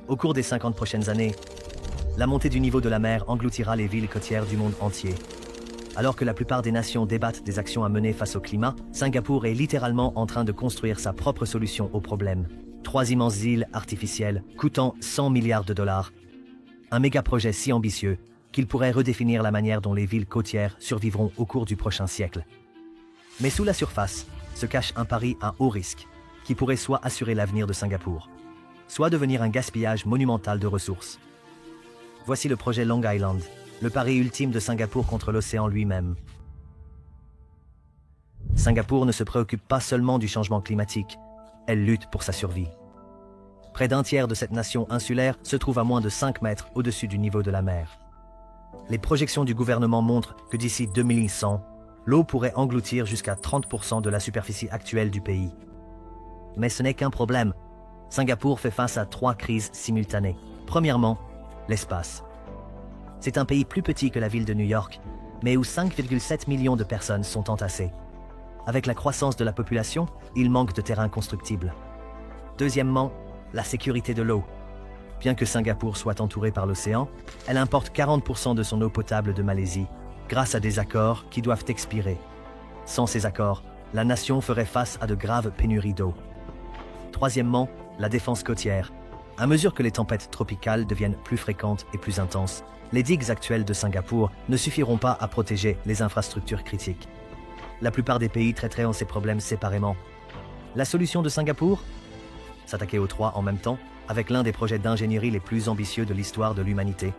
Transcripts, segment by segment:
Au cours des 50 prochaines années, la montée du niveau de la mer engloutira les villes côtières du monde entier. Alors que la plupart des nations débattent des actions à mener face au climat, Singapour est littéralement en train de construire sa propre solution au problème. 3 immenses îles artificielles coûtant 100 milliards de dollars. Un méga-projet si ambitieux qu'il pourrait redéfinir la manière dont les villes côtières survivront au cours du prochain siècle. Mais sous la surface se cache un pari à haut risque qui pourrait soit assurer l'avenir de Singapour, soit devenir un gaspillage monumental de ressources. Voici le projet Long Island, le pari ultime de Singapour contre l'océan lui-même. Singapour ne se préoccupe pas seulement du changement climatique, elle lutte pour sa survie. Près d'un tiers de cette nation insulaire se trouve à moins de 5 mètres au-dessus du niveau de la mer. Les projections du gouvernement montrent que d'ici 2100, l'eau pourrait engloutir jusqu'à 30% de la superficie actuelle du pays. Mais ce n'est qu'un problème. Singapour fait face à 3 crises simultanées. Premièrement, l'espace. C'est un pays plus petit que la ville de New York, mais où 5,7 millions de personnes sont entassées. Avec la croissance de la population, il manque de terrain constructible. Deuxièmement, la sécurité de l'eau. Bien que Singapour soit entourée par l'océan, elle importe 40% de son eau potable de Malaisie, grâce à des accords qui doivent expirer. Sans ces accords, la nation ferait face à de graves pénuries d'eau. Troisièmement, la défense côtière. À mesure que les tempêtes tropicales deviennent plus fréquentes et plus intenses, les digues actuelles de Singapour ne suffiront pas à protéger les infrastructures critiques. La plupart des pays traiteront ces problèmes séparément. La solution de Singapour ? S'attaquer aux 3 en même temps, avec l'un des projets d'ingénierie les plus ambitieux de l'histoire de l'humanité.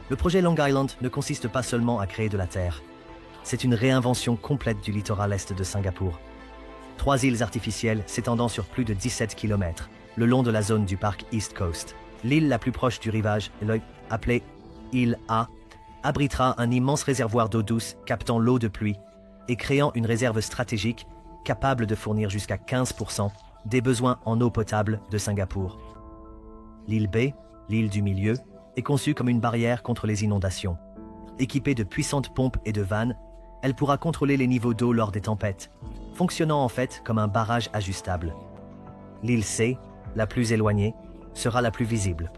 Le projet Long Island ne consiste pas seulement à créer de la terre. C'est une réinvention complète du littoral est de Singapour. 3 îles artificielles s'étendant sur plus de 17 km, le long de la zone du parc East Coast. L'île la plus proche du rivage, appelée île A, abritera un immense réservoir d'eau douce captant l'eau de pluie et créant une réserve stratégique capable de fournir jusqu'à 15% des besoins en eau potable de Singapour. L'île B, l'île du milieu, est conçue comme une barrière contre les inondations. Équipée de puissantes pompes et de vannes, elle pourra contrôler les niveaux d'eau lors des tempêtes, fonctionnant en fait comme un barrage ajustable. L'île C, la plus éloignée, sera la plus visible.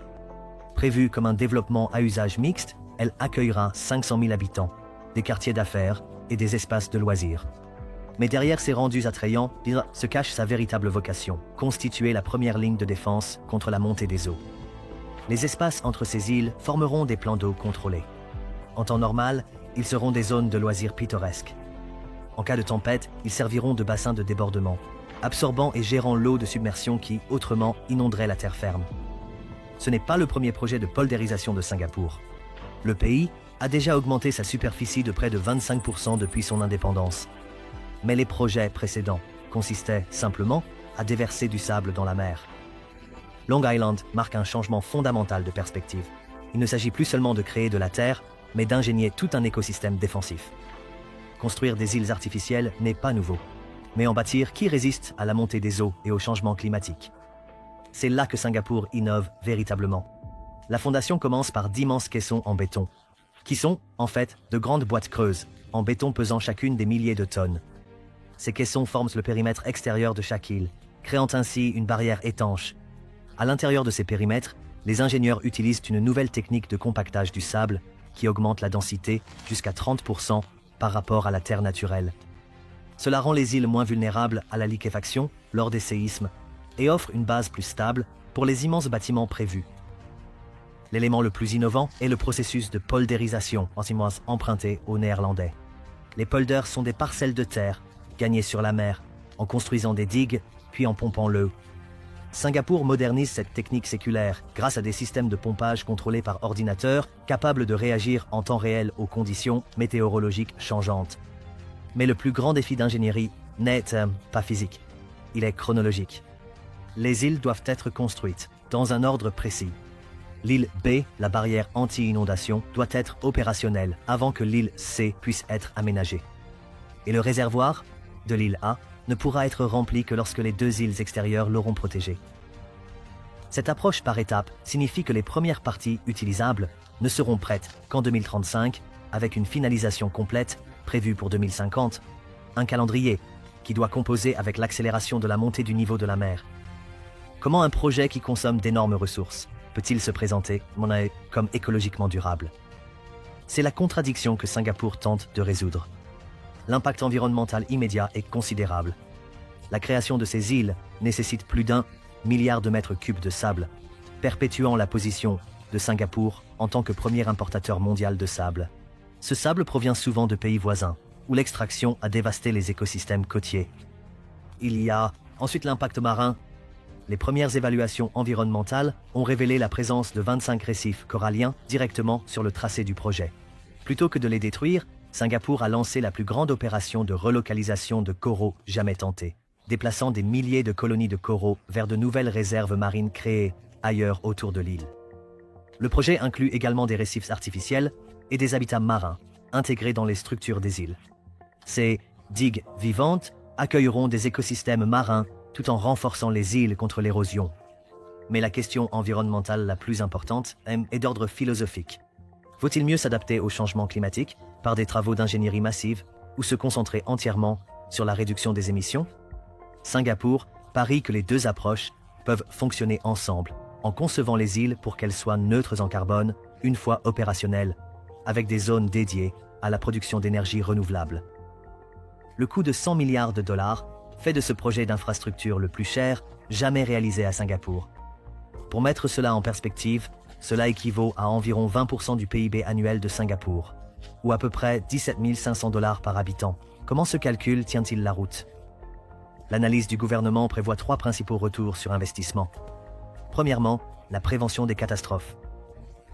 Prévue comme un développement à usage mixte, elle accueillera 500 000 habitants, des quartiers d'affaires et des espaces de loisirs. Mais derrière ces rendus attrayants se cache sa véritable vocation, constituer la première ligne de défense contre la montée des eaux. Les espaces entre ces îles formeront des plans d'eau contrôlés. En temps normal, ils seront des zones de loisirs pittoresques. En cas de tempête, ils serviront de bassins de débordement, absorbant et gérant l'eau de submersion qui, autrement, inonderait la terre ferme. Ce n'est pas le premier projet de poldérisation de Singapour. Le pays a déjà augmenté sa superficie de près de 25% depuis son indépendance. Mais les projets précédents consistaient simplement à déverser du sable dans la mer. Long Island marque un changement fondamental de perspective. Il ne s'agit plus seulement de créer de la terre, mais d'ingénier tout un écosystème défensif. Construire des îles artificielles n'est pas nouveau, mais en bâtir qui résiste à la montée des eaux et au changement climatique. C'est là que Singapour innove véritablement. La fondation commence par d'immenses caissons en béton, qui sont, en fait, de grandes boîtes creuses, en béton pesant chacune des milliers de tonnes. Ces caissons forment le périmètre extérieur de chaque île, créant ainsi une barrière étanche. À l'intérieur de ces périmètres, les ingénieurs utilisent une nouvelle technique de compactage du sable qui augmente la densité jusqu'à 30% par rapport à la terre naturelle. Cela rend les îles moins vulnérables à la liquéfaction lors des séismes et offre une base plus stable pour les immenses bâtiments prévus. L'élément le plus innovant est le processus de poldérisation, emprunté aux Néerlandais. Les polders sont des parcelles de terre gagnées sur la mer, en construisant des digues, puis en pompant l'eau. Singapour modernise cette technique séculaire grâce à des systèmes de pompage contrôlés par ordinateur capables de réagir en temps réel aux conditions météorologiques changeantes. Mais le plus grand défi d'ingénierie n'est pas physique, il est chronologique. Les îles doivent être construites dans un ordre précis. L'île B, la barrière anti-inondation, doit être opérationnelle avant que l'île C puisse être aménagée. Et le réservoir de l'île A ne pourra être rempli que lorsque les 2 îles extérieures l'auront protégé. Cette approche par étapes signifie que les premières parties utilisables ne seront prêtes qu'en 2035, avec une finalisation complète prévue pour 2050, un calendrier qui doit composer avec l'accélération de la montée du niveau de la mer. Comment un projet qui consomme d'énormes ressources peut-il se présenter comme écologiquement durable? C'est la contradiction que Singapour tente de résoudre. L'impact environnemental immédiat est considérable. La création de ces îles nécessite plus d'1 milliard de mètres cubes de sable, perpétuant la position de Singapour en tant que premier importateur mondial de sable. Ce sable provient souvent de pays voisins, où l'extraction a dévasté les écosystèmes côtiers. Il y a ensuite l'impact marin. Les premières évaluations environnementales ont révélé la présence de 25 récifs coralliens directement sur le tracé du projet. Plutôt que de les détruire, Singapour a lancé la plus grande opération de relocalisation de coraux jamais tentée, déplaçant des milliers de colonies de coraux vers de nouvelles réserves marines créées ailleurs autour de l'île. Le projet inclut également des récifs artificiels et des habitats marins intégrés dans les structures des îles. Ces digues vivantes accueilleront des écosystèmes marins tout en renforçant les îles contre l'érosion. Mais la question environnementale la plus importante est d'ordre philosophique. Vaut-il mieux s'adapter au changement climatique par des travaux d'ingénierie massive ou se concentrer entièrement sur la réduction des émissions? Singapour parie que les deux approches peuvent fonctionner ensemble en concevant les îles pour qu'elles soient neutres en carbone une fois opérationnelles, avec des zones dédiées à la production d'énergie renouvelable. Le coût de 100 milliards de dollars fait de ce projet d'infrastructure le plus cher jamais réalisé à Singapour. Pour mettre cela en perspective, cela équivaut à environ 20% du PIB annuel de Singapour, ou à peu près 17 500 dollars par habitant. Comment ce calcul tient-il la route? L'analyse du gouvernement prévoit 3 principaux retours sur investissement. Premièrement, la prévention des catastrophes.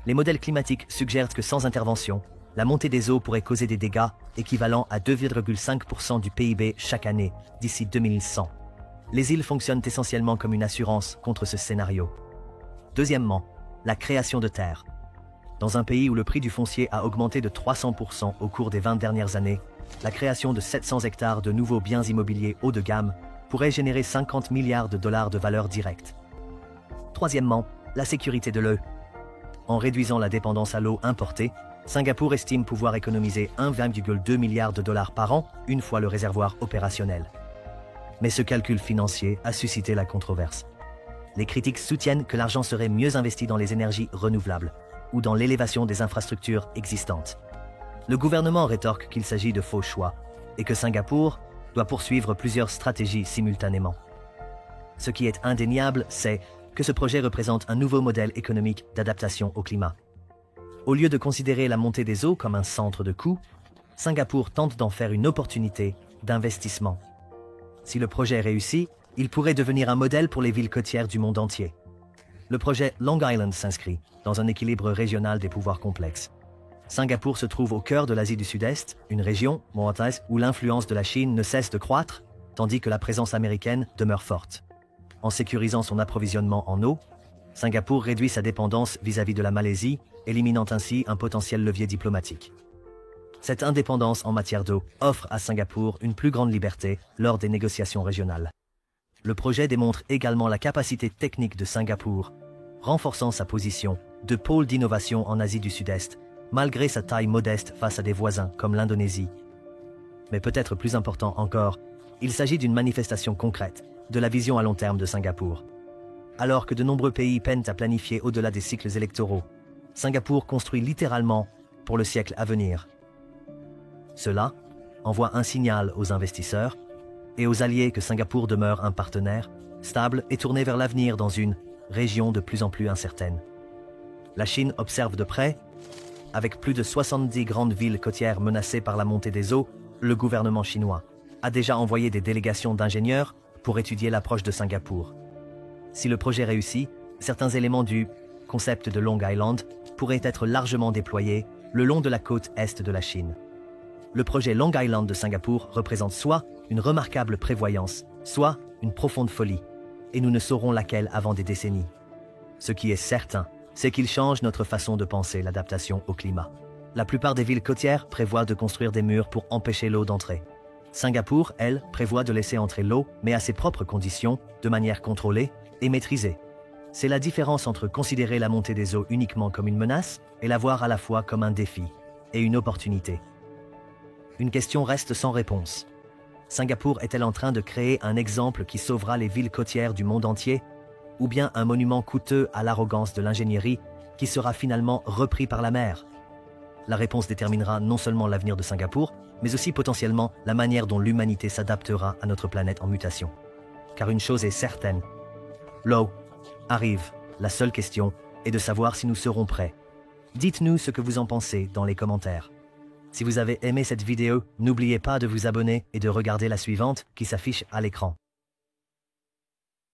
Les modèles climatiques suggèrent que sans intervention, la montée des eaux pourrait causer des dégâts équivalents à 2,5% du PIB chaque année d'ici 2100. Les îles fonctionnent essentiellement comme une assurance contre ce scénario. Deuxièmement, la création de terres. Dans un pays où le prix du foncier a augmenté de 300% au cours des 20 dernières années, la création de 700 hectares de nouveaux biens immobiliers haut de gamme pourrait générer 50 milliards de dollars de valeur directe. Troisièmement, la sécurité de l'eau. En réduisant la dépendance à l'eau importée, Singapour estime pouvoir économiser 1,2 milliard de dollars par an une fois le réservoir opérationnel. Mais ce calcul financier a suscité la controverse. Les critiques soutiennent que l'argent serait mieux investi dans les énergies renouvelables ou dans l'élévation des infrastructures existantes. Le gouvernement rétorque qu'il s'agit de faux choix et que Singapour doit poursuivre plusieurs stratégies simultanément. Ce qui est indéniable, c'est que ce projet représente un nouveau modèle économique d'adaptation au climat. Au lieu de considérer la montée des eaux comme un centre de coût, Singapour tente d'en faire une opportunité d'investissement. Si le projet réussit, il pourrait devenir un modèle pour les villes côtières du monde entier. Le projet Long Island s'inscrit dans un équilibre régional des pouvoirs complexes. Singapour se trouve au cœur de l'Asie du Sud-Est, une région, où l'influence de la Chine ne cesse de croître, tandis que la présence américaine demeure forte. En sécurisant son approvisionnement en eau, Singapour réduit sa dépendance vis-à-vis de la Malaisie, éliminant ainsi un potentiel levier diplomatique. Cette indépendance en matière d'eau offre à Singapour une plus grande liberté lors des négociations régionales. Le projet démontre également la capacité technique de Singapour, renforçant sa position de pôle d'innovation en Asie du Sud-Est, malgré sa taille modeste face à des voisins comme l'Indonésie. Mais peut-être plus important encore, il s'agit d'une manifestation concrète de la vision à long terme de Singapour. Alors que de nombreux pays peinent à planifier au-delà des cycles électoraux, Singapour construit littéralement pour le siècle à venir. Cela envoie un signal aux investisseurs et aux alliés que Singapour demeure un partenaire stable et tourné vers l'avenir dans une région de plus en plus incertaine. La Chine observe de près. Avec plus de 70 grandes villes côtières menacées par la montée des eaux, le gouvernement chinois a déjà envoyé des délégations d'ingénieurs pour étudier l'approche de Singapour. Si le projet réussit, certains éléments du concept de Long Island pourraient être largement déployés le long de la côte est de la Chine. Le projet Long Island de Singapour représente soit une remarquable prévoyance, soit une profonde folie, et nous ne saurons laquelle avant des décennies. Ce qui est certain, c'est qu'il change notre façon de penser l'adaptation au climat. La plupart des villes côtières prévoient de construire des murs pour empêcher l'eau d'entrer. Singapour, elle, prévoit de laisser entrer l'eau, mais à ses propres conditions, de manière contrôlée et maîtrisée. C'est la différence entre considérer la montée des eaux uniquement comme une menace et la voir à la fois comme un défi et une opportunité. Une question reste sans réponse. Singapour est-elle en train de créer un exemple qui sauvera les villes côtières du monde entier? ou bien un monument coûteux à l'arrogance de l'ingénierie qui sera finalement repris par la mer? La réponse déterminera non seulement l'avenir de Singapour, mais aussi potentiellement la manière dont l'humanité s'adaptera à notre planète en mutation. Car une chose est certaine, l'eau arrive. La seule question est de savoir si nous serons prêts. Dites-nous ce que vous en pensez dans les commentaires. Si vous avez aimé cette vidéo, n'oubliez pas de vous abonner et de regarder la suivante qui s'affiche à l'écran.